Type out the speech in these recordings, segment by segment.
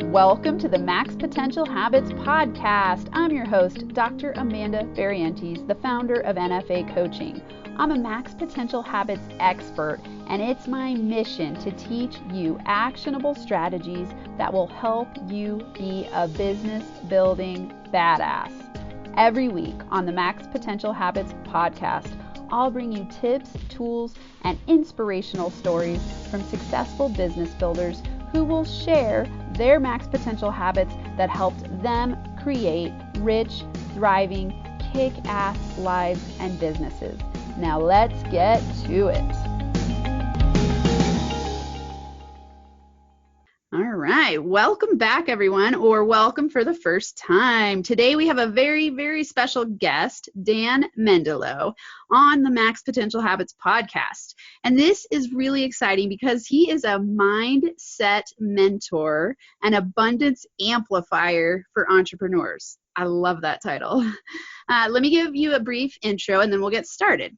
Welcome to the Max Potential Habits podcast. I'm your host, Dr. Amanda Barrientes, the founder of NFA Coaching. I'm a Max Potential Habits expert, and it's my mission to teach you actionable strategies that will help you be a business building badass. Every week on the Max Potential Habits podcast, I'll bring you tips, tools, and inspirational stories from successful business builders who will share their max potential habits that helped them create rich, thriving, kick-ass lives and businesses. Now let's get to it. All right, welcome back everyone, or welcome for the first time. Today we have a very, very special guest, Dan Mendilow, on the Max Potential Habits podcast. And this is really exciting because he is a mindset mentor and abundance amplifier for entrepreneurs. I love that title. Let me give you a brief intro and then we'll get started.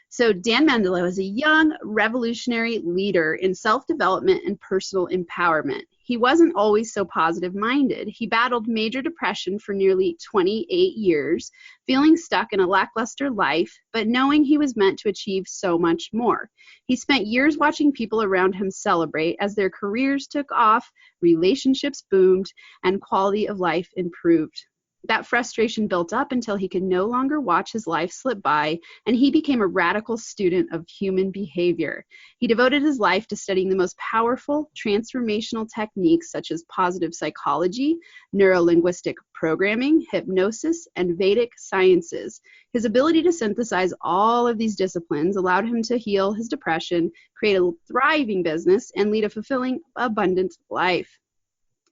So Dan Mendilow is a young revolutionary leader in self-development and personal empowerment. He wasn't always so positive-minded. He battled major depression for nearly 28 years, feeling stuck in a lackluster life, but knowing he was meant to achieve so much more. He spent years watching people around him celebrate as their careers took off, relationships boomed, and quality of life improved. That frustration built up until he could no longer watch his life slip by, and he became a radical student of human behavior. He devoted his life to studying the most powerful transformational techniques such as positive psychology, Neuro Linguistic Programming, Hypnosis, and Vedic Sciences. His ability to synthesize all of these disciplines allowed him to heal his depression, create a thriving business, and lead a fulfilling, abundant life.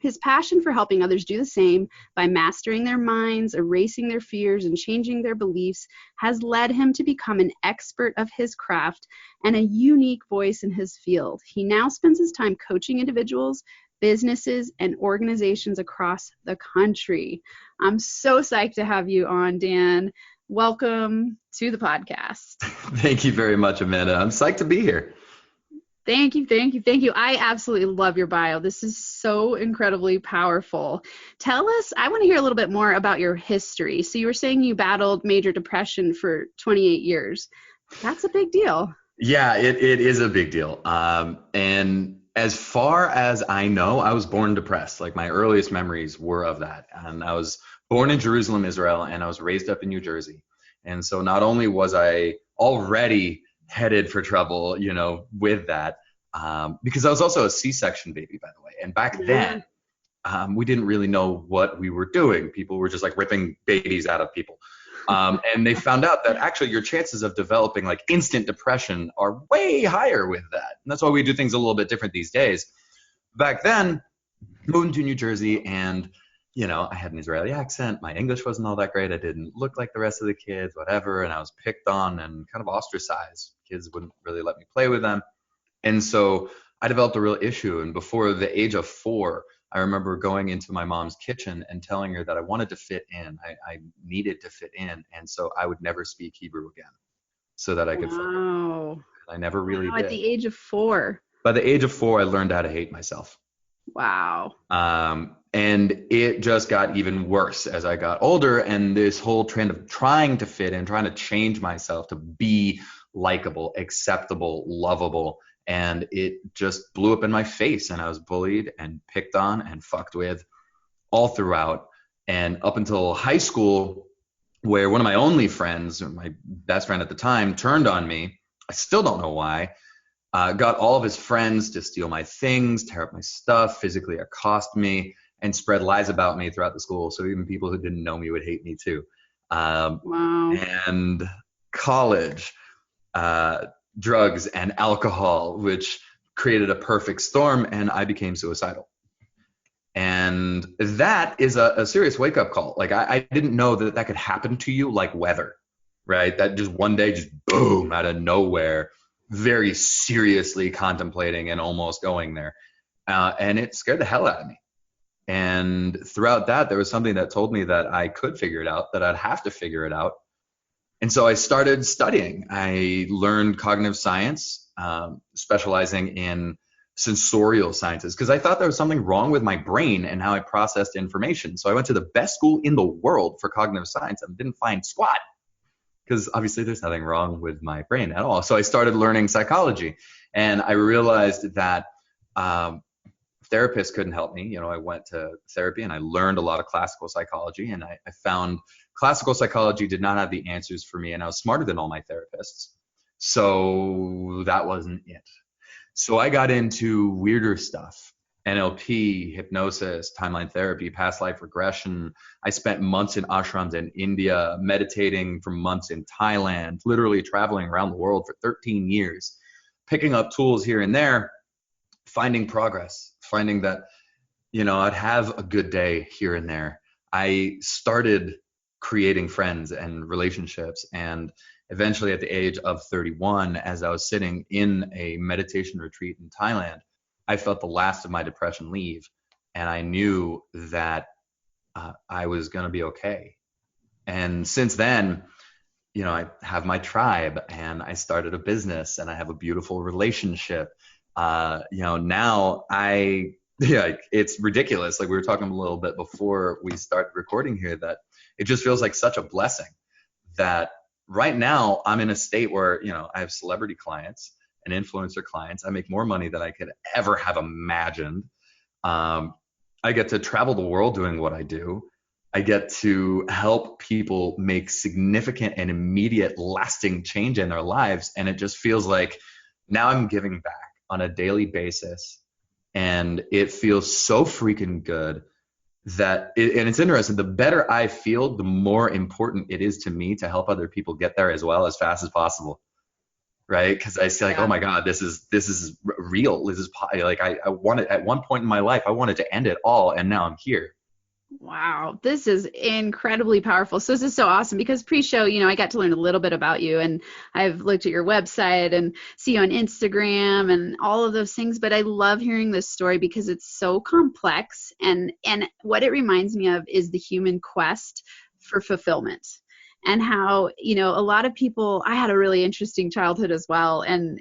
His passion for helping others do the same by mastering their minds, erasing their fears, and changing their beliefs has led him to become an expert of his craft and a unique voice in his field. He now spends his time coaching individuals, businesses, and organizations across the country. I'm so psyched to have you on, Dan. Welcome to the podcast. Thank you very much, Amanda. I'm psyched to be here. Thank you. I absolutely love your bio. This is so incredibly powerful. Tell us, I want to hear a little bit more about your history. So you were saying you battled major depression for 28 years. That's a big deal. Yeah, it is a big deal. And as far as I know, I was born depressed. Like my earliest memories were of that. And I was born in Jerusalem, Israel, and I was raised up in New Jersey. And so not only was I already headed for trouble, with that, because I was also a C-section baby, by the way. And back then, we didn't really know what we were doing. People were just like ripping babies out of people. And they found out that actually your chances of developing like instant depression are way higher with that. And that's why we do things a little bit different these days. Back then, moving to New Jersey and I had an Israeli accent. My English wasn't all that great. I didn't look like the rest of the kids, whatever. And I was picked on and kind of ostracized. Kids wouldn't really let me play with them. And so I developed a real issue. And before the age of 4, I remember going into my mom's kitchen and telling her that I wanted to fit in. I needed to fit in. And so I would never speak Hebrew again so that I could fit in. I never really did. At the age of 4. By the age of 4, I learned how to hate myself. Wow. And it just got even worse as I got older, and this whole trend of trying to fit in, trying to change myself to be likable, acceptable, lovable, and it just blew up in my face, and I was bullied and picked on and fucked with all throughout. And up until high school, where one of my only friends, or my best friend at the time, turned on me. I still don't know why. Got all of his friends to steal my things, tear up my stuff, physically accost me, and spread lies about me throughout the school. So even people who didn't know me would hate me too. Wow. And college, drugs and alcohol, which created a perfect storm, and I became suicidal. And that is a serious wake-up call. Like I didn't know that could happen to you like weather, right? That just one day, just boom, out of nowhere, very seriously contemplating and almost going there. And it scared the hell out of me. And throughout that, there was something that told me that I could figure it out, that I'd have to figure it out. And so I started studying. I learned cognitive science, specializing in sensorial sciences because I thought there was something wrong with my brain and how I processed information. So I went to the best school in the world for cognitive science and didn't find squat because obviously there's nothing wrong with my brain at all. So I started learning psychology, and I realized that therapists couldn't help me. You know, I went to therapy and I learned a lot of classical psychology, and I found classical psychology did not have the answers for me, and I was smarter than all my therapists. So that wasn't it. So I got into weirder stuff, NLP, hypnosis, timeline therapy, past life regression. I spent months in ashrams in India, meditating for months in Thailand, literally traveling around the world for 13 years, picking up tools here and there, finding progress, finding that, you know, I'd have a good day here and there. I started creating friends and relationships, and eventually at the age of 31, as I was sitting in a meditation retreat in Thailand, I felt the last of my depression leave, and I knew that I was going to be okay. And since then, you know, I have my tribe, and I started a business, and I have a beautiful relationship. You know, now it's ridiculous. Like we were talking a little bit before we start recording here, that it just feels like such a blessing that right now I'm in a state where, you know, I have celebrity clients and influencer clients. I make more money than I could ever have imagined. I get to travel the world doing what I do. I get to help people make significant and immediate lasting change in their lives. And it just feels like now I'm giving back on a daily basis. And it feels so freaking good that and it's interesting, the better I feel, the more important it is to me to help other people get there as well as fast as possible. Right? Because I see like, oh my God, this is real. This is like I wanted at one point in my life, I wanted to end it all, and now I'm here. Wow, this is incredibly powerful. So this is so awesome because pre-show, you know, I got to learn a little bit about you, and I've looked at your website and see you on Instagram and all of those things. But I love hearing this story because it's so complex, and what it reminds me of is the human quest for fulfillment, and how, you know, a lot of people, I had a really interesting childhood as well. And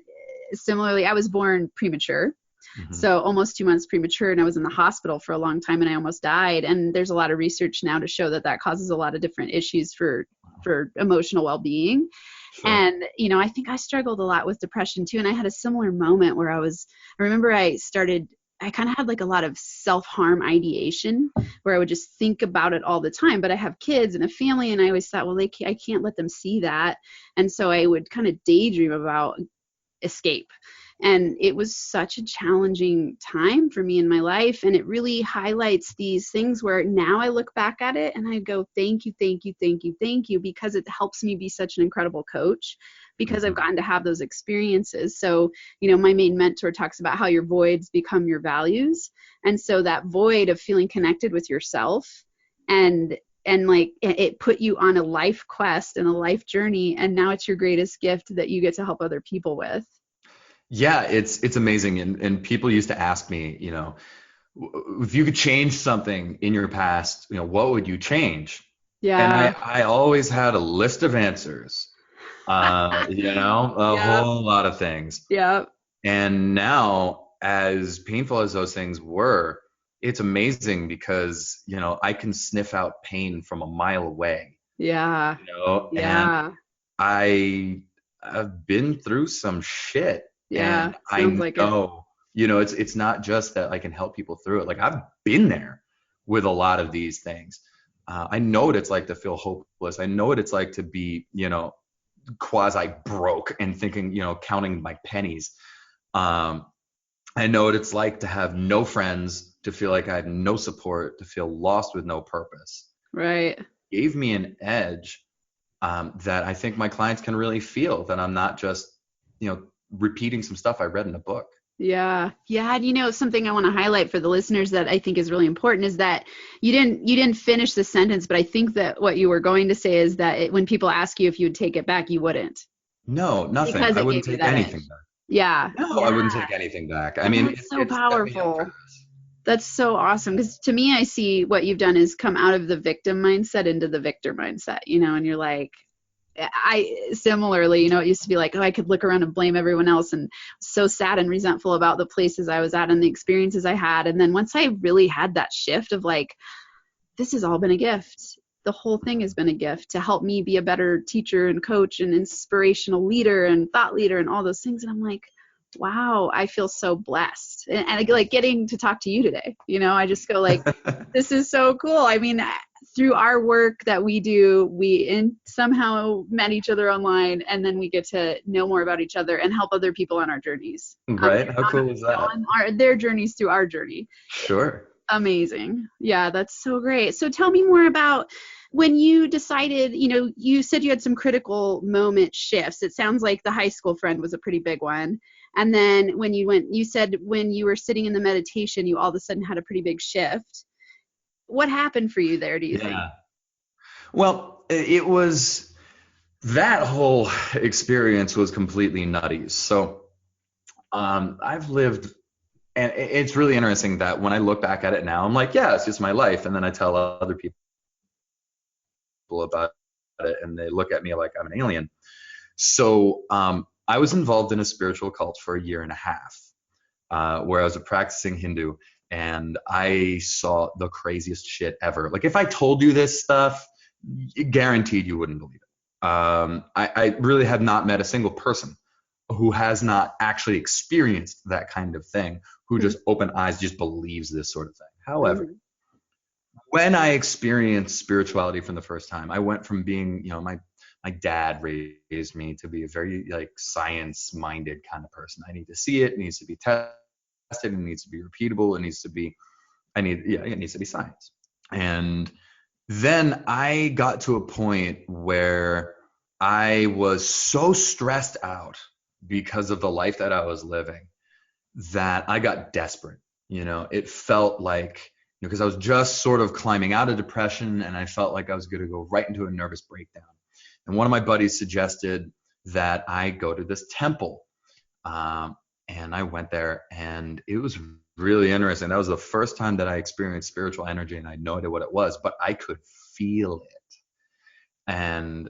similarly, I was born premature. So almost 2 months premature, and I was in the hospital for a long time, and I almost died. And there's a lot of research now to show that that causes a lot of different issues for emotional well-being. Sure. And, you know, I think I struggled a lot with depression too. And I had a similar moment where I remember I kind of had like a lot of self-harm ideation where I would just think about it all the time. But I have kids and a family, and I always thought, well, I can't let them see that. And so I would kind of daydream about escape. And it was such a challenging time for me in my life. And it really highlights these things where now I look back at it and I go, thank you, thank you, thank you, thank you, because it helps me be such an incredible coach because I've gotten to have those experiences. So, you know, my main mentor talks about how your voids become your values. And so that void of feeling connected with yourself and like it put you on a life quest and a life journey. And now it's your greatest gift that you get to help other people with. Yeah, it's amazing. And people used to ask me, you know, if you could change something in your past, you know, what would you change? Yeah. And I always had a list of answers, you know, a whole lot of things. Yeah. And now, as painful as those things were, it's amazing because, you know, I can sniff out pain from a mile away. Yeah. You know, and I've been through some shit. Yeah, and I know, you know, it's not just that I can help people through it. Like I've been there with a lot of these things. I know what it's like to feel hopeless. I know what it's like to be, you know, quasi broke and thinking, you know, counting my pennies. I know what it's like to have no friends, to feel like I had no support, to feel lost with no purpose. Right. It gave me an edge that I think my clients can really feel, that I'm not just, you know, repeating some stuff I read in a book. Yeah. And you know, something I want to highlight for the listeners that I think is really important is that you didn't finish the sentence, but I think that what you were going to say is that when people ask you if you would take it back, you wouldn't. No, nothing. I wouldn't take anything back. Yeah. No, I wouldn't take anything back. I mean, it's so powerful. That's so awesome. Because to me, I see what you've done is come out of the victim mindset into the victor mindset, you know, and you're like, I similarly, it used to be like, oh, I could look around and blame everyone else, and so sad and resentful about the places I was at and the experiences I had. And then once I really had that shift of like, this has all been a gift. The whole thing has been a gift to help me be a better teacher and coach and inspirational leader and thought leader and all those things. And I'm like, wow, I feel so blessed. And like getting to talk to you today, I just go like, this is so cool. I mean, through our work that we do, we somehow met each other online, and then we get to know more about each other and help other people on our journeys. Right? How cool is that? On their journeys through our journey. Sure. Amazing. Yeah, that's so great. So tell me more about when you decided, you said you had some critical moment shifts. It sounds like the high school friend was a pretty big one. And then when you said when you were sitting in the meditation, you all of a sudden had a pretty big shift. What happened for you there, do you think? Well, it was, that whole experience was completely nutty. So I've lived, and it's really interesting that when I look back at it now, I'm like, yeah, it's just my life. And then I tell other people about it, and they look at me like I'm an alien. So I was involved in a spiritual cult for a year and a half, where I was a practicing Hindu, and I saw the craziest shit ever. Like if I told you this stuff, guaranteed you wouldn't believe it. I really have not met a single person who has not actually experienced that kind of thing, who just open eyes just believes this sort of thing. However, when I experienced spirituality for the first time, I went from being, my dad raised me to be a very like science-minded kind of person. I need to see it. It needs to be tested. It needs to be repeatable. It needs to be, it needs to be science. And then I got to a point where I was so stressed out because of the life that I was living that I got desperate. It felt like, because I was just sort of climbing out of depression, and I felt like I was going to go right into a nervous breakdown. And one of my buddies suggested that I go to this temple. And I went there, and it was really interesting. That was the first time that I experienced spiritual energy, and I had no idea what it was, but I could feel it. And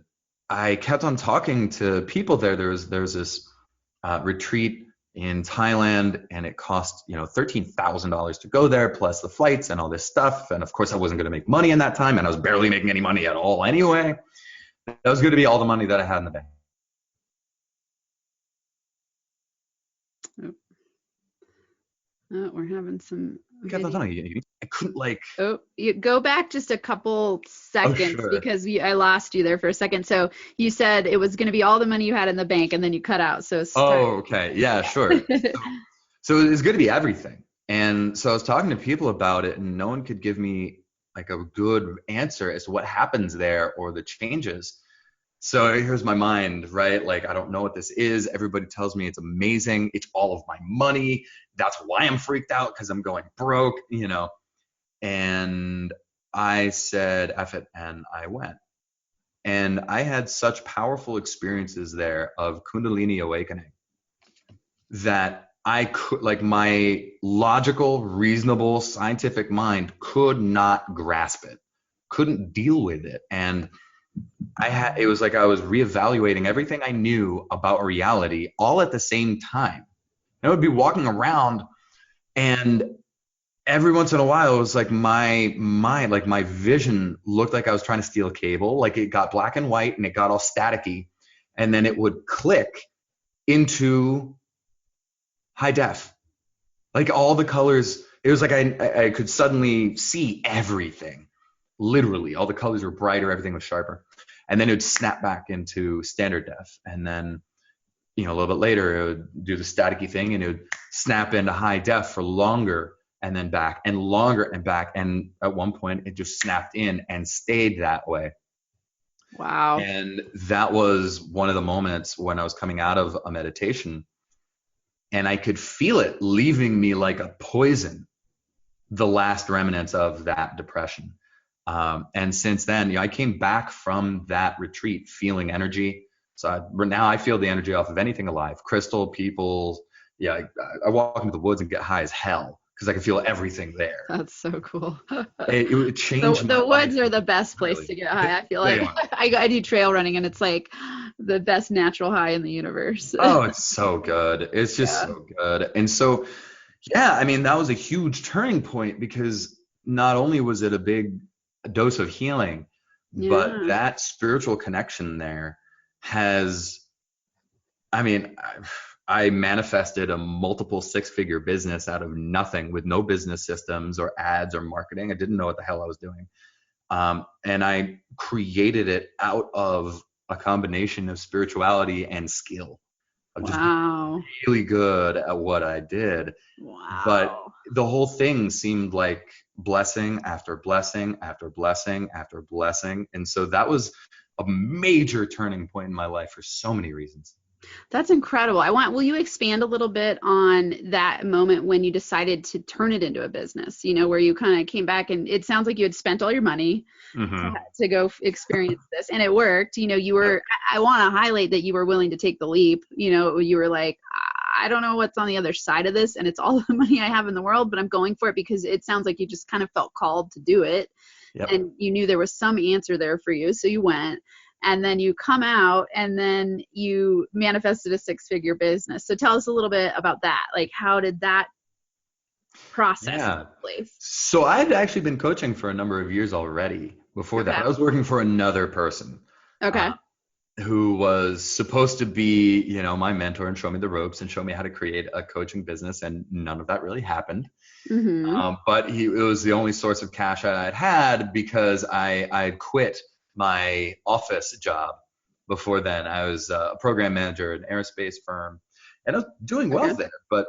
I kept on talking to people there. There was this retreat in Thailand, and it cost $13,000 to go there, plus the flights and all this stuff. And of course, I wasn't going to make money in that time, and I was barely making any money at all anyway. That was going to be all the money that I had in the bank. Oh, we're having some. I couldn't like. Oh, you go back just a couple seconds because I lost you there for a second. So you said it was going to be all the money you had in the bank, and then you cut out. So. Okay. Yeah, sure. So it was going to be everything. And so I was talking to people about it, and no one could give me like a good answer as to what happens there or the changes. So here's my mind, right? Like, I don't know what this is. Everybody tells me it's amazing. It's all of my money. That's why I'm freaked out, because I'm going broke, And I said, F it, and I went. And I had such powerful experiences there of Kundalini awakening that I could, like, my logical, reasonable, scientific mind could not grasp it, couldn't deal with it. And it was like I was reevaluating everything I knew about reality all at the same time. And I would be walking around, and every once in a while it was like my mind, like my vision looked like I was trying to steal a cable. Like it got black and white and it got all staticky, and then it would click into high def. Like all the colors, it was like I could suddenly see everything. Literally, all the colors were brighter, everything was sharper. And then it would snap back into standard def. And then, a little bit later, it would do the staticky thing, and it would snap into high def for longer, and then back, and longer, and back. And at one point, it just snapped in and stayed that way. Wow. And that was one of the moments when I was coming out of a meditation, and I could feel it leaving me like a poison, the last remnants of that depression. And since then, I came back from that retreat feeling energy. So now I feel the energy off of anything alive, crystal, people. Yeah, I walk into the woods and get high as hell because I could feel everything there. That's so cool. It changed my The life. woods are the best place to get high. I feel They like are. I do trail running, and it's like the best natural high in the universe. Oh, it's so good. It's just Yeah. so good. And so, yeah, I mean, that was a huge turning point because not only was it a big dose of healing, but Yeah. that spiritual connection there has, I mean, I manifested a multiple six-figure business out of nothing with no business systems or ads or marketing. I didn't know what the hell I was doing. And I created it out of a combination of spirituality and skill, of just being Wow. really good at what I did. But Wow. the whole thing seemed like blessing after blessing after blessing after blessing. And so that was a major turning point in my life for so many reasons. That's incredible. Will you expand a little bit on that moment when you decided to turn it into a business, where you kind of came back and it sounds like you had spent all your money Mm-hmm. to go experience this and it worked. I want to highlight that you were willing to take the leap. You were like, I don't know what's on the other side of this and it's all the money I have in the world, but I'm going for it because it sounds like you just kind of felt called to do it. Yep. And you knew there was some answer there for you. So you went. And then you come out and then you manifested a six-figure business. So tell us a little bit about that. Like, how did that process take place? So I had actually been coaching for a number of years already before that. I was working for another person. Okay. Who was supposed to be, my mentor and show me the ropes and show me how to create a coaching business. And none of that really happened. Mm-hmm. But it was the only source of cash I'd had because I quit my office job before then. I was a program manager at an aerospace firm and I was doing well there, but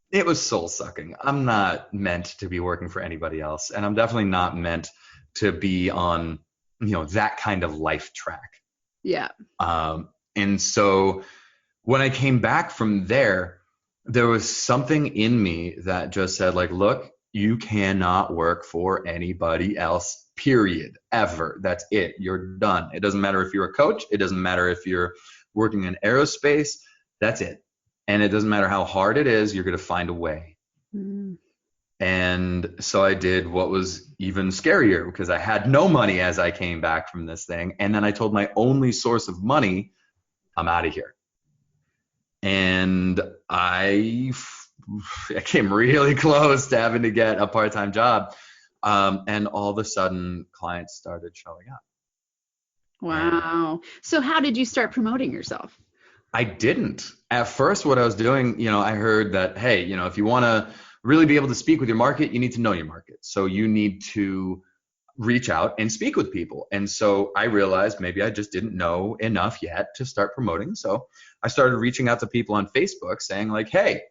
it was soul sucking. I'm not meant to be working for anybody else. And I'm definitely not meant to be on, that kind of life track. Yeah. And so when I came back from there was something in me that just said like, look, you cannot work for anybody else, period, ever. That's it. You're done. It doesn't matter if you're a coach. It doesn't matter if you're working in aerospace. That's it. And it doesn't matter how hard it is. You're going to find a way. Mm-hmm. And so I did what was even scarier because I had no money as I came back from this thing. And then I told my only source of money, I'm out of here. And I came really close to having to get a part-time job. And all of a sudden clients started showing up. Wow. So how did you start promoting yourself? I didn't. At first, what I was doing, I heard that, hey, if you want to really be able to speak with your market, you need to know your market. So you need to reach out and speak with people. And so I realized maybe I just didn't know enough yet to start promoting. So I started reaching out to people on Facebook saying like, hey,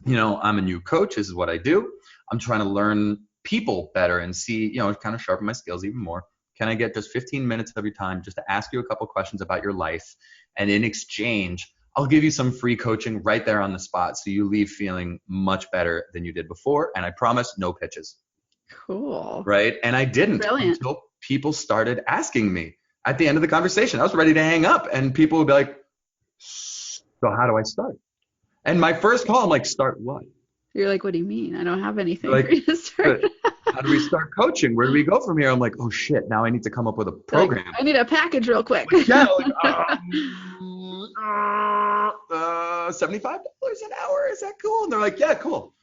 I'm a new coach. This is what I do. I'm trying to learn people better and see, kind of sharpen my skills even more. Can I get just 15 minutes of your time just to ask you a couple questions about your life? And in exchange, I'll give you some free coaching right there on the spot so you leave feeling much better than you did before. And I promise no pitches. Cool. Right? And I didn't until people started asking me at the end of the conversation. I was ready to hang up and people would be like, so how do I start? And my first call, I'm like, start what? You're like, what do you mean? I don't have anything for you to start. How do we start coaching? Where do we go from here? I'm like, oh shit, now I need to come up with a program. Like, I need a package real quick. $75 an hour, is that cool? And they're like, yeah, cool.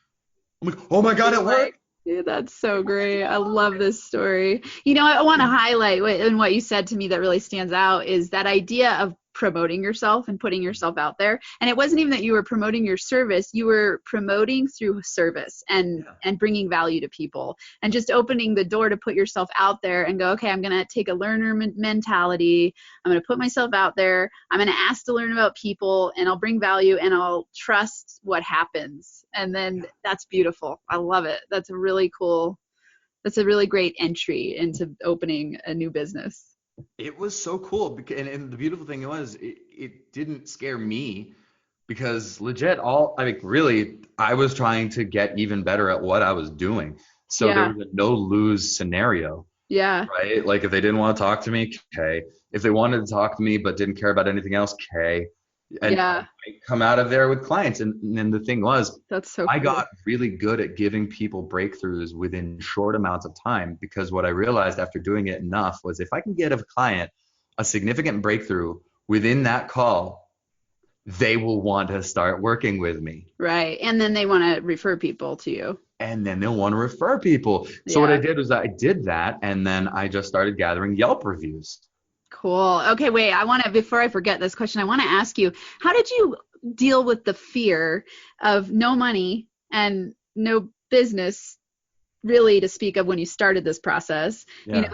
I'm like, oh my God, it worked. Dude, that's so great. I love this story. I want to highlight and what you said to me that really stands out is that idea of promoting yourself and putting yourself out there. And it wasn't even that you were promoting your service, you were promoting through service and bringing value to people and just opening the door to put yourself out there and go, okay, I'm going to take a learner mentality. I'm going to put myself out there. I'm going to ask to learn about people and I'll bring value and I'll trust what happens. And then that's beautiful. I love it. That's a really great entry into opening a new business. It was so cool. And the beautiful thing was it didn't scare me because legit I was trying to get even better at what I was doing. So there was a no lose scenario. Yeah. Right. Like if they didn't want to talk to me, okay. If they wanted to talk to me but didn't care about anything else, okay. And Yeah. I come out of there with clients. And the thing was, That's so I cool. got really good at giving people breakthroughs within short amounts of time, because what I realized after doing it enough was, if I can get a client a significant breakthrough within that call, they will want to start working with me. Right. And then they want to refer people to you. And then they'll want to refer people. So what I Yeah. did was I did that, and then I just started gathering Yelp reviews. Cool. Okay, wait, before I forget this question, I want to ask you, how did you deal with the fear of no money and no business really to speak of when you started this process? Yeah.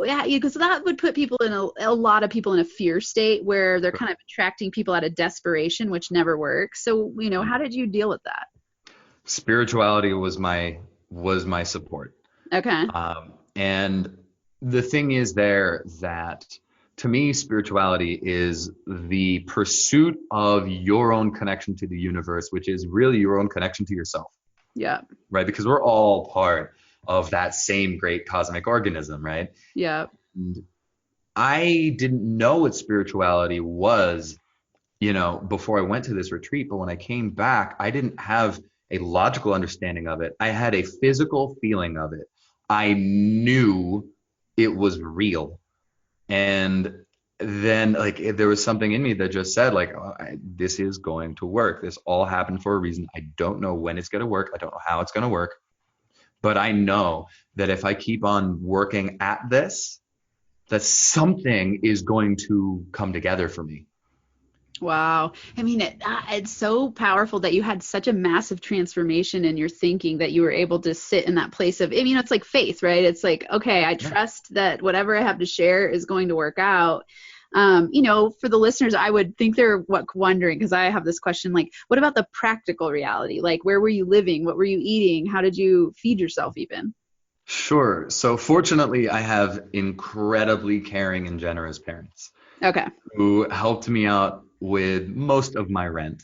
Yeah, because that would put people in a lot of people in a fear state where they're kind of attracting people out of desperation, which never works. So, how did you deal with that? Spirituality was my support. Okay. And the thing is there that, to me, spirituality is the pursuit of your own connection to the universe, which is really your own connection to yourself, Yeah. right? Because we're all part of that same great cosmic organism, right? Yeah. And I didn't know what spirituality was, before I went to this retreat. But when I came back, I didn't have a logical understanding of it. I had a physical feeling of it. I knew it was real. And then, like, there was something in me that just said, like, oh, this is going to work. This all happened for a reason. I don't know when it's going to work. I don't know how it's going to work. But I know that if I keep on working at this, that something is going to come together for me. Wow. I mean, it's so powerful that you had such a massive transformation in your thinking that you were able to sit in that place of, it's like faith, right? It's like, okay, I trust that whatever I have to share is going to work out. For the listeners, I would think they're wondering, because I have this question, like, what about the practical reality? Like, where were you living? What were you eating? How did you feed yourself even? Sure. So fortunately, I have incredibly caring and generous parents Okay. who helped me out with most of my rent.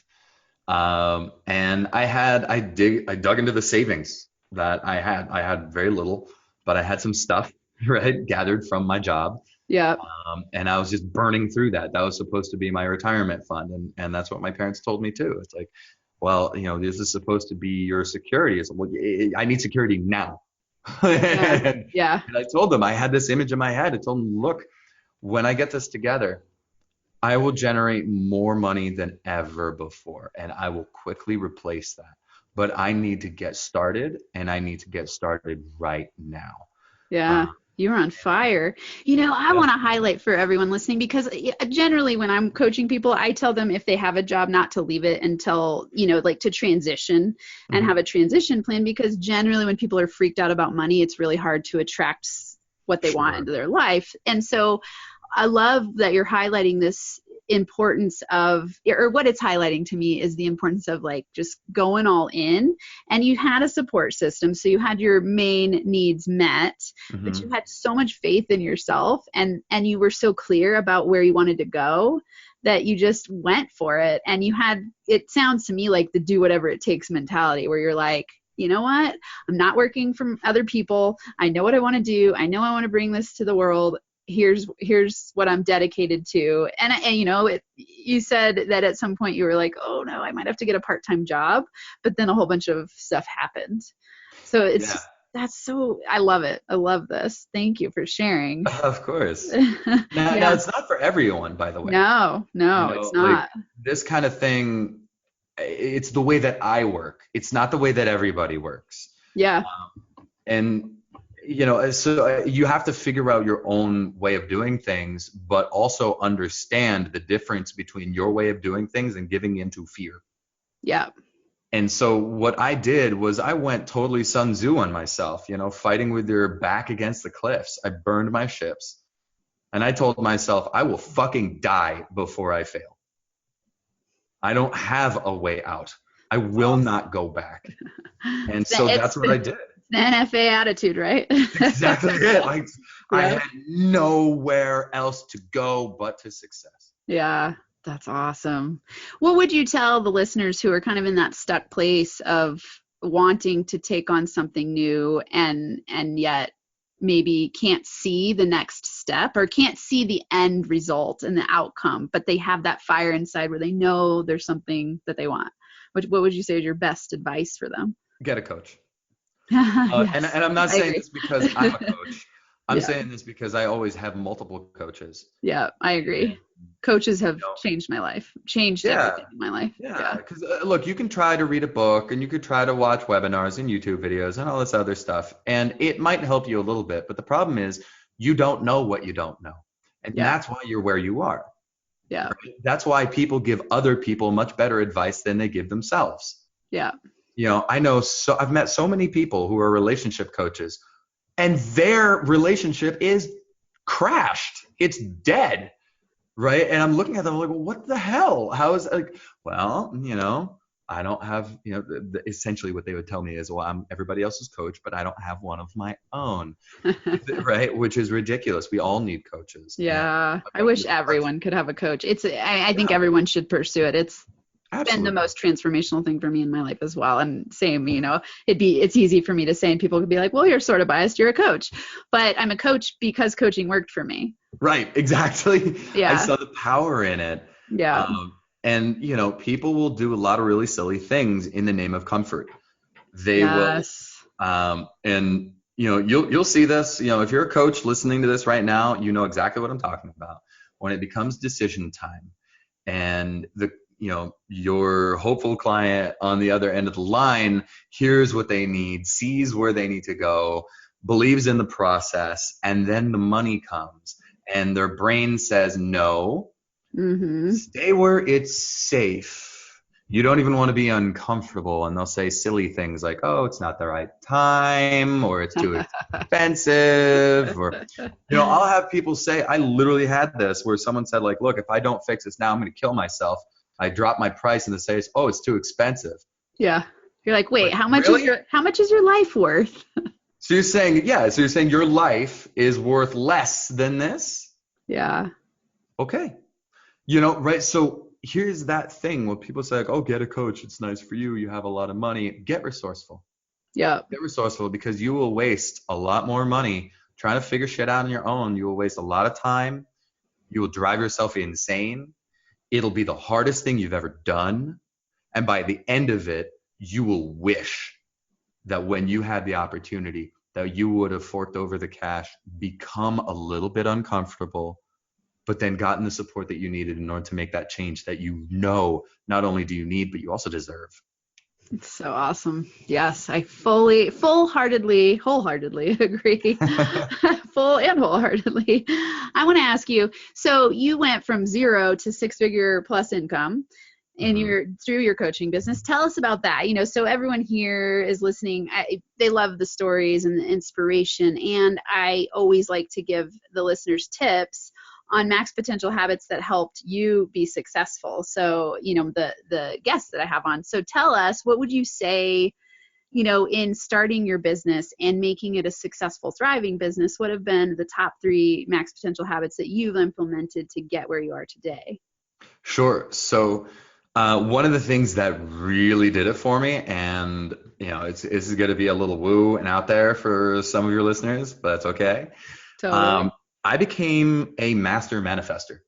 And I dug into the savings that I had. I had very little, but I had some stuff, right, gathered from my job. Yeah. And I was just burning through that. That was supposed to be my retirement fund. And that's what my parents told me too. It's like, well, this is supposed to be your security. It's, well, I need security now. Yeah. and, Yeah. and I told them, I had this image in my head. I told them, look, when I get this together, I will generate more money than ever before, and I will quickly replace that. But I need to get started, and I need to get started right now. Yeah. You're on fire. I want to highlight for everyone listening, because generally when I'm coaching people, I tell them if they have a job not to leave it until, like to transition and have a transition plan, because generally when people are freaked out about money, it's really hard to attract what they want into their life. And so I love that you're highlighting this importance of, or what it's highlighting to me is the importance of, like, just going all in. And you had a support system, so you had your main needs met, but you had so much faith in yourself, and you were so clear about where you wanted to go that you just went for it. And you had, it sounds to me like, the do whatever it takes mentality, where you're like, you know what? I'm not working for other people. I know what I want to do. I know I want to bring this to the world. Here's what I'm dedicated to. And you said that at some point you were like, oh no, I might have to get a part-time job, but then a whole bunch of stuff happened. So it's just, that's so, I love it. I love this. Thank you for sharing. Of course. Now it's not for everyone, by the way. No, it's not. Like, this kind of thing, it's the way that I work. It's not the way that everybody works. Yeah. And so you have to figure out your own way of doing things, but also understand the difference between your way of doing things and giving into fear. Yeah. And so what I did was I went totally Sun Tzu on myself, fighting with your back against the cliffs. I burned my ships, and I told myself, I will fucking die before I fail. I don't have a way out. I will not go back. And so that's what I did. The NFA attitude, right? Exactly it. Like, I had nowhere else to go but to success. Yeah, that's awesome. What would you tell the listeners who are kind of in that stuck place of wanting to take on something new and yet maybe can't see the next step or can't see the end result and the outcome, but they have that fire inside where they know there's something that they want. What would you say is your best advice for them? Get a coach. Yes, and I'm not I saying agree. this because I'm a coach. I'm Yeah. saying this because I always have multiple coaches. Yeah, I agree. And, Coaches have you know, changed my life, changed yeah, everything in my life. yeah. Yeah. Because look, you can try to read a book and you could try to watch webinars and YouTube videos and all this other stuff, and it might help you a little bit. But the problem is you don't know what you don't know, and Yeah. that's why you're where you are. Yeah. Right? That's why people give other people much better advice than they give themselves. Yeah. You know, I've met so many people who are relationship coaches, and their relationship is crashed. It's dead, right? And I'm looking at them like, well, what the hell? How is like, well, you know, I don't have, you know, essentially what they would tell me is, well, I'm everybody else's coach, but I don't have one of my own, right? Which is ridiculous. We all need coaches. Yeah. I wish everyone could have a coach. I think Yeah, everyone should pursue it. It's been the absolutely. most transformational thing for me in my life as well. And same, you know, it's easy for me to say, and people could be like, well, you're sort of biased, you're a coach. But I'm a coach because coaching worked for me. Right, exactly. I Yeah. saw the power in it. Yeah. And, you know, people will do a lot of really silly things in the name of comfort. They will, Yes. and, you know, you'll see this, you know, if you're a coach listening to this right now, you know exactly what I'm talking about. When it becomes decision time and you know, your hopeful client on the other end of the line hears what they need, sees where they need to go, believes in the process, and then the money comes and their brain says, no, Mm-hmm. stay where it's safe. You don't even want to be uncomfortable. And they'll say silly things like, oh, it's not the right time, or it's too expensive, or, you know, I'll have people say, I literally had this where someone said, like, look, if I don't fix this now, I'm going to kill myself. I drop my price and they say, oh, it's too expensive. Yeah. You're like, wait, Like, how much really? is your life worth? So you're saying, yeah, so you're saying your life is worth less than this? Yeah. Okay. You know, right? So here's that thing where people say, like, oh, get a coach. It's nice for you. You have a lot of money. Get resourceful. Yeah. Get resourceful because you will waste a lot more money trying to figure shit out on your own. You will waste a lot of time. You will drive yourself insane. It'll be the hardest thing you've ever done. And by the end of it, you will wish that when you had the opportunity that you would have forked over the cash, become a little bit uncomfortable, but then gotten the support that you needed in order to make that change that you know not only do you need, but you also deserve. It's so awesome. Yes, I wholeheartedly agree. Full and wholeheartedly. I want to ask you, so you went from 0 to 6-figure plus income in through your coaching business. Tell us about that. You know, so everyone here is listening. They love the stories and the inspiration, and I always like to give the listeners tips on max potential habits that helped you be successful. So, you know, the guests that I have on. So tell us, what would you say, you know, in starting your business and making it a successful, thriving business, what have been the top 3 max potential habits that you've implemented to get where you are today? Sure. So one of the things that really did it for me, and you know, this is going to be a little woo and out there for some of your listeners, but that's okay. Totally. I became a master manifester.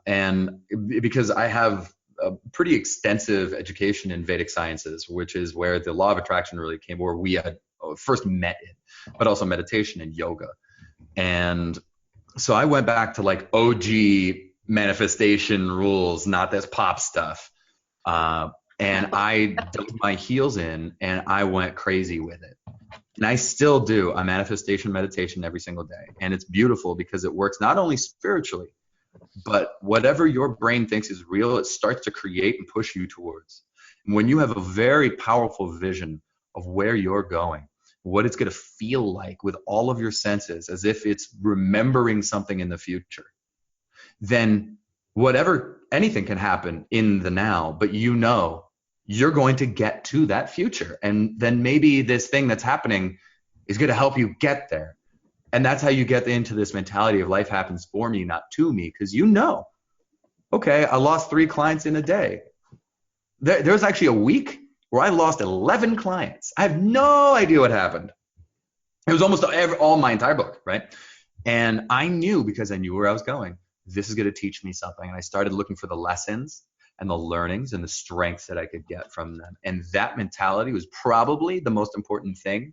And because I have a pretty extensive education in Vedic Sciences, which is where the law of attraction really came, where we had first met it, but also meditation and yoga. And so I went back to like OG manifestation rules, not this pop stuff. And I dug my heels in and I went crazy with it. And I still do a manifestation meditation every single day. And it's beautiful because it works not only spiritually, but whatever your brain thinks is real, it starts to create and push you towards. And when you have a very powerful vision of where you're going, what it's going to feel like with all of your senses, as if it's remembering something in the future, then anything can happen in the now, but you know you're going to get to that future. And then maybe this thing that's happening is going to help you get there. And that's how you get into this mentality of life happens for me, not to me, because you know, okay, I lost 3 clients in a day. There's actually a week where I lost 11 clients. I have no idea what happened. It was almost all my entire book, right? And I knew, because I knew where I was going, this is going to teach me something. And I started looking for the lessons and the learnings and the strengths that I could get from them. And that mentality was probably the most important thing,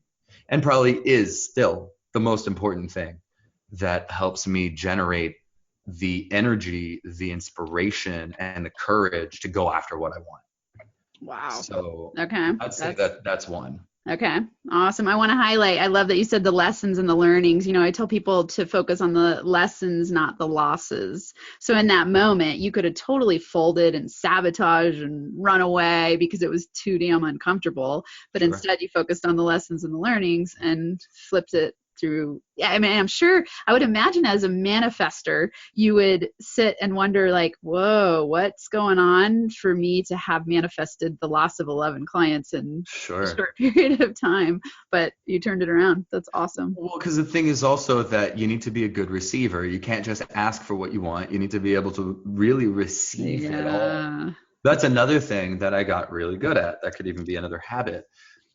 and probably is still the most important thing that helps me generate the energy, the inspiration, and the courage to go after what I want. Wow. So Okay. I'd say that's one. Okay. Awesome. I want to highlight, I love that you said the lessons and the learnings. I tell people to focus on the lessons, not the losses. So in that moment, you could have totally folded and sabotaged and run away because it was too damn uncomfortable. But Sure. instead, you focused on the lessons and the learnings and flipped it through. Yeah, I mean, I'm sure, I would imagine as a manifester, you would sit and wonder like, whoa, what's going on for me to have manifested the loss of 11 clients in a short period of time? But you turned it around. That's awesome. Well, because the thing is also that you need to be a good receiver. You can't just ask for what you want. You need to be able to really receive it all. That's another thing that I got really good at. That could even be another habit,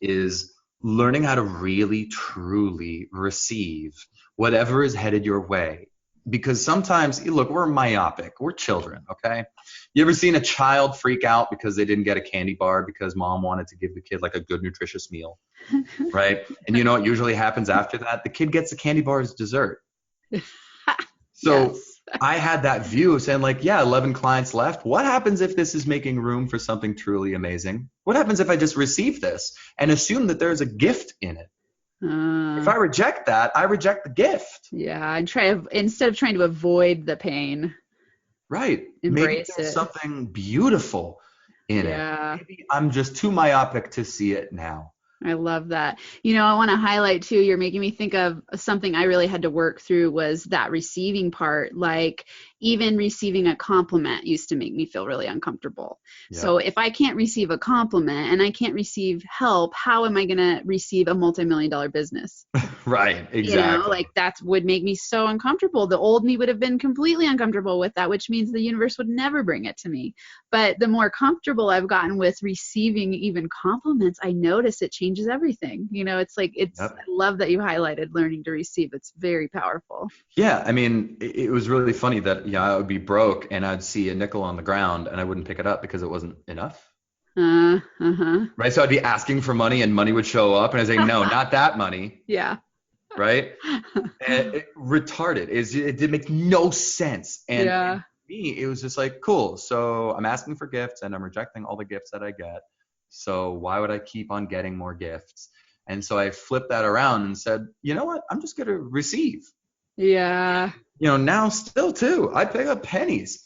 is learning how to really, truly receive whatever is headed your way. Because sometimes, look, we're myopic. We're children, okay? You ever seen a child freak out because they didn't get a candy bar because mom wanted to give the kid like a good nutritious meal, right? And you know what usually happens after that? The kid gets the candy bar as dessert. So yes. I had that view of saying like, yeah, 11 clients left. What happens if this is making room for something truly amazing? What happens if I just receive this and assume that there's a gift in it? If I reject that, I reject the gift. Yeah, and instead of trying to avoid the pain. Right. Embrace Maybe there's it. something beautiful in it. Maybe I'm just too myopic to see it now. I love that. I want to highlight too, you're making me think of something I really had to work through, was that receiving part. Like even receiving a compliment used to make me feel really uncomfortable. Yeah. So if I can't receive a compliment and I can't receive help, how am I going to receive a multi-million-dollar business? Right. Exactly. Like that would make me so uncomfortable. The old me would have been completely uncomfortable with that, which means the universe would never bring it to me. But the more comfortable I've gotten with receiving even compliments, I notice it changes everything. It's like, yep. I love that you highlighted learning to receive. It's very powerful. Yeah. I mean, it was really funny that, I would be broke and I'd see a nickel on the ground and I wouldn't pick it up because it wasn't enough. Right. So I'd be asking for money and money would show up and I'd say, no, not that money. Yeah. Right. And retarded. It did make no sense. And for me, it was just like, cool. So I'm asking for gifts and I'm rejecting all the gifts that I get. So why would I keep on getting more gifts? And so I flipped that around and said, you know what? I'm just going to receive. Yeah. Now still too, I pick up pennies.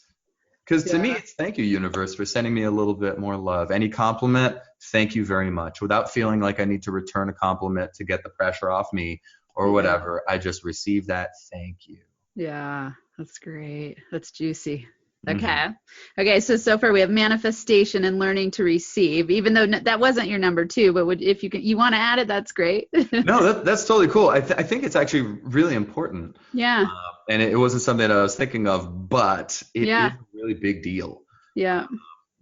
Because to me, it's thank you, universe, for sending me a little bit more love. Any compliment, thank you very much. Without feeling like I need to return a compliment to get the pressure off me or whatever, I just receive that thank you. Yeah, that's great. That's juicy. Okay. Mm-hmm. Okay. So far we have manifestation and learning to receive, even though that wasn't your number 2, but if you want to add it, that's great. No, that's totally cool. I think it's actually really important. Yeah. And it wasn't something that I was thinking of, but it is a really big deal. Yeah.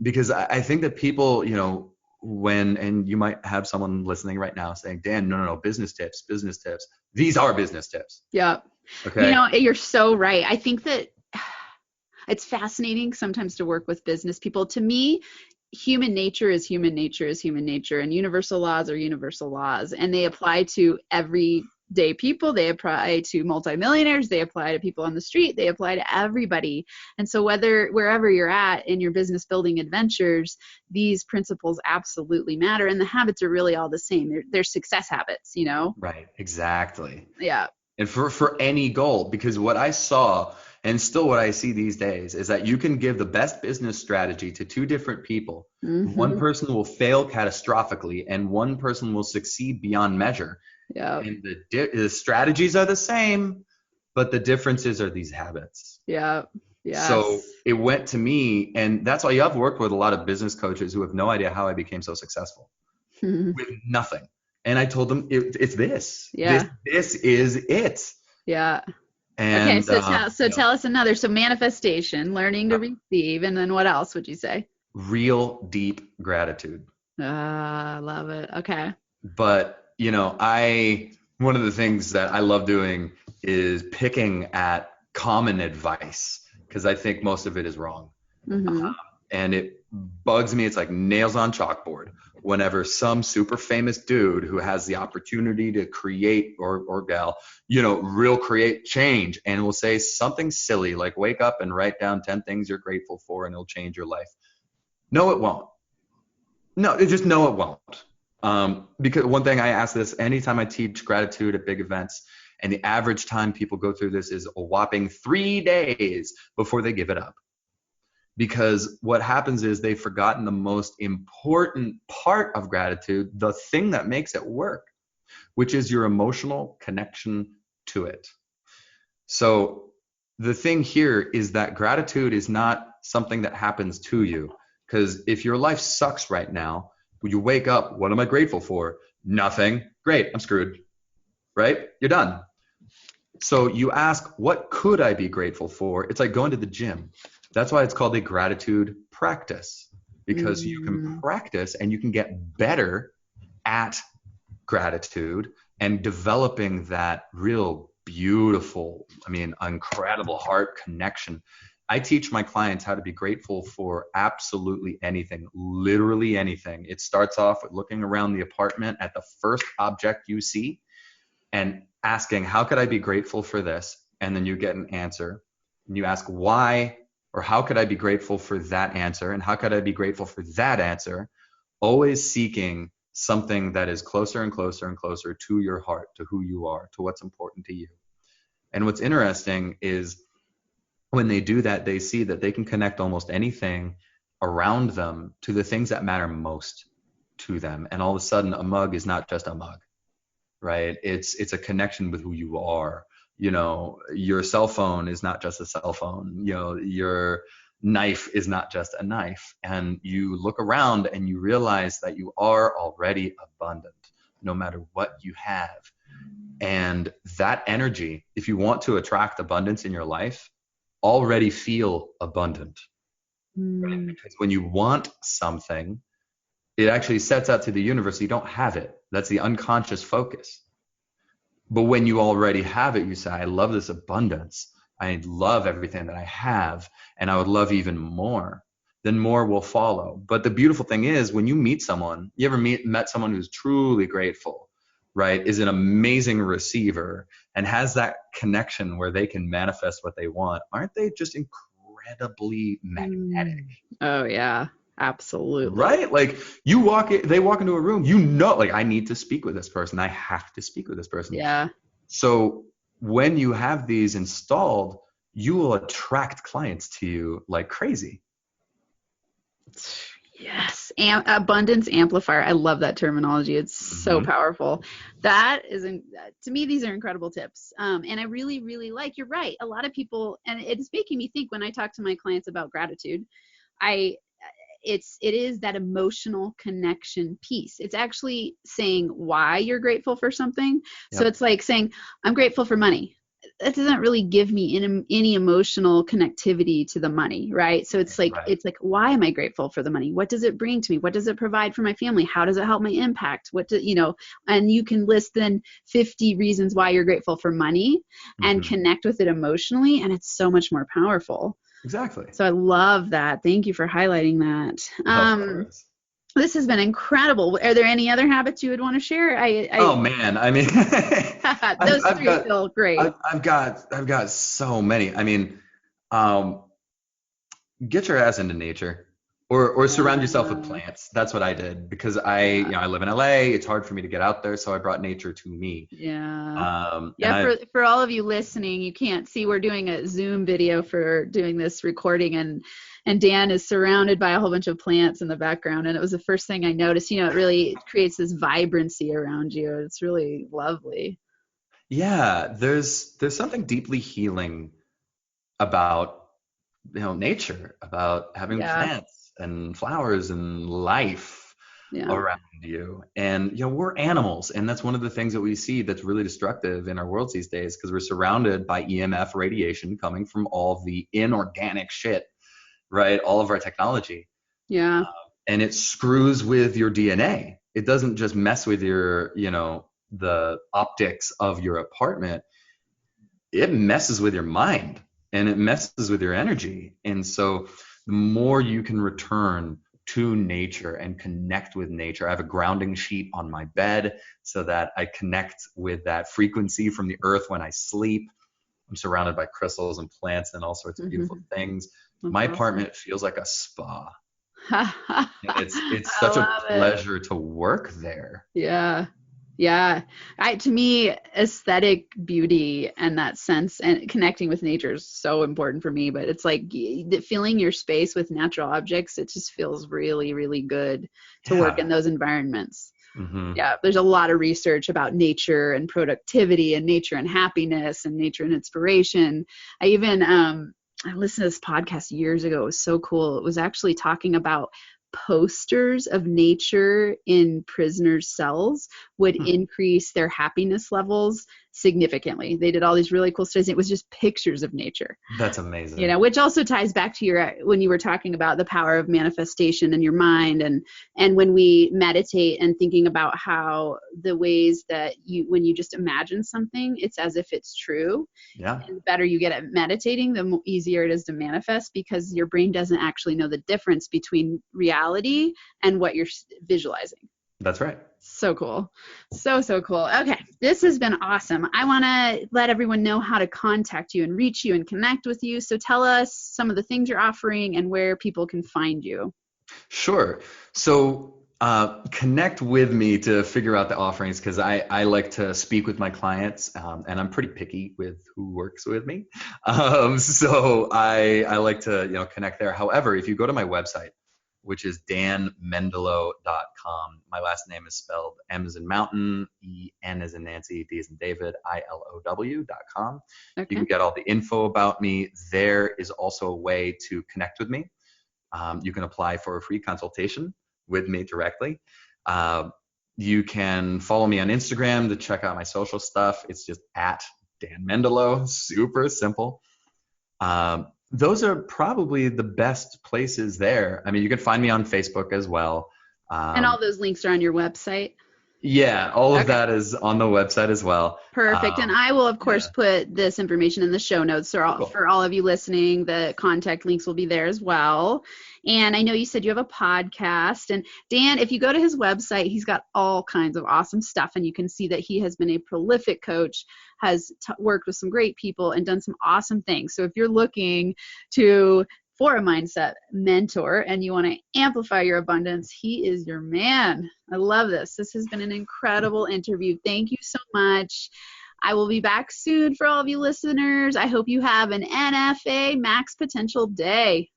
Because I think that people, and you might have someone listening right now saying, Dan, no, business tips. These are business tips. Yeah. Okay. You're so right. I think that it's fascinating sometimes to work with business people. To me, human nature is human nature, and universal laws are universal laws, and they apply to everyday people. They apply to multimillionaires. They apply to people on the street. They apply to everybody. And so wherever you're at in your business building adventures, these principles absolutely matter, and the habits are really all the same. They're success habits, Right. Exactly. Yeah. And for any goal, because what I saw and still what I see these days is that you can give the best business strategy to 2 different people. Mm-hmm. One person will fail catastrophically and one person will succeed beyond measure. Yeah. And the strategies are the same, but the differences are these habits. Yeah. Yes. So it went to me, and that's why I've worked with a lot of business coaches who have no idea how I became so successful with nothing. And I told them it's this. Yeah. This is it. Yeah. And, okay, so tell us another. So manifestation, learning to receive, and then what else would you say? Real deep gratitude. I love it. Okay. But, one of the things that I love doing is picking at common advice, because I think most of it is wrong. Mm-hmm. And it bugs me. It's like nails on chalkboard whenever some super famous dude who has the opportunity to create, or gal, real create change, and will say something silly like wake up and write down 10 things you're grateful for and it'll change your life. No, it won't. No, it won't. Because one thing I ask this anytime I teach gratitude at big events, and the average time people go through this is a whopping 3 days before they give it up. Because what happens is they've forgotten the most important part of gratitude, the thing that makes it work, which is your emotional connection to it. So the thing here is that gratitude is not something that happens to you. Because if your life sucks right now, when you wake up, what am I grateful for? Nothing. Great, I'm screwed. Right? You're done. So you ask, what could I be grateful for? It's like going to the gym. That's why it's called a gratitude practice, because you can practice and you can get better at gratitude and developing that real beautiful, incredible heart connection. I teach my clients how to be grateful for absolutely anything, literally anything. It starts off with looking around the apartment at the first object you see and asking, how could I be grateful for this? And then you get an answer. And you ask why, or how could I be grateful for that answer? And how could I be grateful for that answer? Always seeking something that is closer and closer and closer to your heart, to who you are, to what's important to you. And what's interesting is when they do that, they see that they can connect almost anything around them to the things that matter most to them. And all of a sudden, a mug is not just a mug, right? It's a connection with who you are. Your cell phone is not just a cell phone. Your knife is not just a knife. And you look around and you realize that you are already abundant, no matter what you have. And that energy, if you want to attract abundance in your life, already feel abundant. Right? Because when you want something, it actually sets out to the universe, you don't have it. That's the unconscious focus. But when you already have it, you say, I love this abundance. I love everything that I have, and I would love even more. Then more will follow. But the beautiful thing is, when you meet someone, you ever met someone who's truly grateful, right, is an amazing receiver and has that connection where they can manifest what they want, aren't they just incredibly magnetic? Oh, yeah. Absolutely. Right? Like they walk into a room, like I need to speak with this person. I have to speak with this person. Yeah. So when you have these installed, you will attract clients to you like crazy. Yes. Abundance amplifier. I love that terminology. It's so powerful. That is, to me, these are incredible tips. And I really, really like, you're right. A lot of people, and it's making me think when I talk to my clients about gratitude, it is that emotional connection piece. It's actually saying why you're grateful for something. Yep. So it's like saying, I'm grateful for money. That doesn't really give me any emotional connectivity to the money, right? So it's like, It's like, why am I grateful for the money? What does it bring to me? What does it provide for my family? How does it help my impact? And you can list then 50 reasons why you're grateful for money and connect with it emotionally. And it's so much more powerful. Exactly. So I love that. Thank you for highlighting that. This has been incredible. Are there any other habits you would want to share? Oh man, those three feel great. I've got so many. Get your ass into nature, or surround yourself with plants. That's what I did, because I live in LA. It's hard for me to get out there, so I brought nature to me. Yeah. For all of you listening, you can't see, we're doing a Zoom video for doing this recording, and Dan is surrounded by a whole bunch of plants in the background, and it was the first thing I noticed. It really creates this vibrancy around you. It's really lovely. Yeah, there's something deeply healing about nature, about having plants and flowers and life around you. And we're animals, and that's one of the things that we see that's really destructive in our world these days, because we're surrounded by EMF radiation coming from all the inorganic shit, right? All of our technology. Yeah. And it screws with your DNA. It doesn't just mess with your the optics of your apartment, it messes with your mind and it messes with your energy. And so the more you can return to nature and connect with nature. I have a grounding sheet on my bed so that I connect with that frequency from the earth when I sleep. I'm surrounded by crystals and plants and all sorts of beautiful things. That's My awesome. apartment feels like a spa. And it's I such a love it. pleasure to work there. Yeah. Yeah. To me, aesthetic beauty and that sense and connecting with nature is so important for me. But it's like filling your space with natural objects, it just feels really, really good to work in those environments. Mm-hmm. Yeah. There's a lot of research about nature and productivity and nature and happiness and nature and inspiration. I even, I listened to this podcast years ago. It was so cool. It was actually talking about posters of nature in prisoners' cells would increase their happiness levels significantly. They did all these really cool studies. It was just pictures of nature. That's amazing. Which also ties back to when you were talking about the power of manifestation in your mind, and when we meditate and thinking about how the ways that when you just imagine something, it's as if it's true. Yeah. And the better you get at meditating, the easier it is to manifest, because your brain doesn't actually know the difference between reality and what you're visualizing. That's right. So cool. So cool. Okay. This has been awesome. I want to let everyone know how to contact you and reach you and connect with you. So tell us some of the things you're offering and where people can find you. Sure. So connect with me to figure out the offerings, because I like to speak with my clients, and I'm pretty picky with who works with me. So I like to connect there. However, if you go to my website, which is danmendilow.com. My last name is spelled M as in mountain, E-N as in Nancy, D as in David, ILOW.com. Okay. You can get all the info about me. There is also a way to connect with me. You can apply for a free consultation with me directly. You can follow me on Instagram to check out my social stuff. It's just at Dan Mendilow. Super simple. Those are probably the best places there. I mean, you can find me on Facebook as well. And all those links are on your website? Yeah, all of that is on the website as well. Perfect. And I will, of course, put this information in the show notes. So for all of you listening, the contact links will be there as well. And I know you said you have a podcast. And Dan, if you go to his website, he's got all kinds of awesome stuff. And you can see that he has been a prolific coach, has worked with some great people, and done some awesome things. So if you're looking for a mindset mentor and you want to amplify your abundance, he is your man. I love this. This has been an incredible interview. Thank you so much. I will be back soon for all of you listeners. I hope you have an NFA Max Potential Day.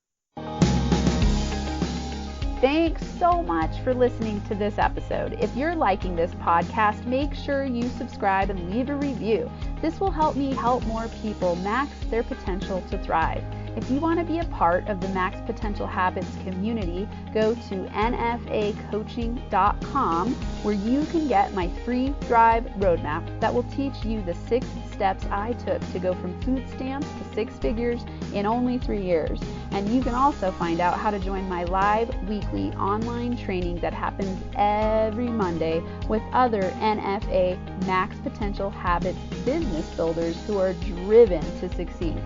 Thanks so much for listening to this episode. If you're liking this podcast, make sure you subscribe and leave a review. This will help me help more people max their potential to thrive. If you want to be a part of the Max Potential Habits community, go to nfacoaching.com, where you can get my free Thrive roadmap that will teach you the 6 steps I took to go from food stamps to 6 figures in only 3 years. And you can also find out how to join my live weekly online training that happens every Monday with other NFA Max Potential Habits business builders who are driven to succeed.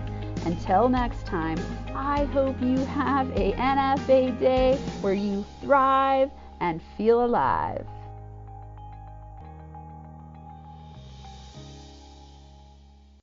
Until next time, I hope you have a NFA day where you thrive and feel alive.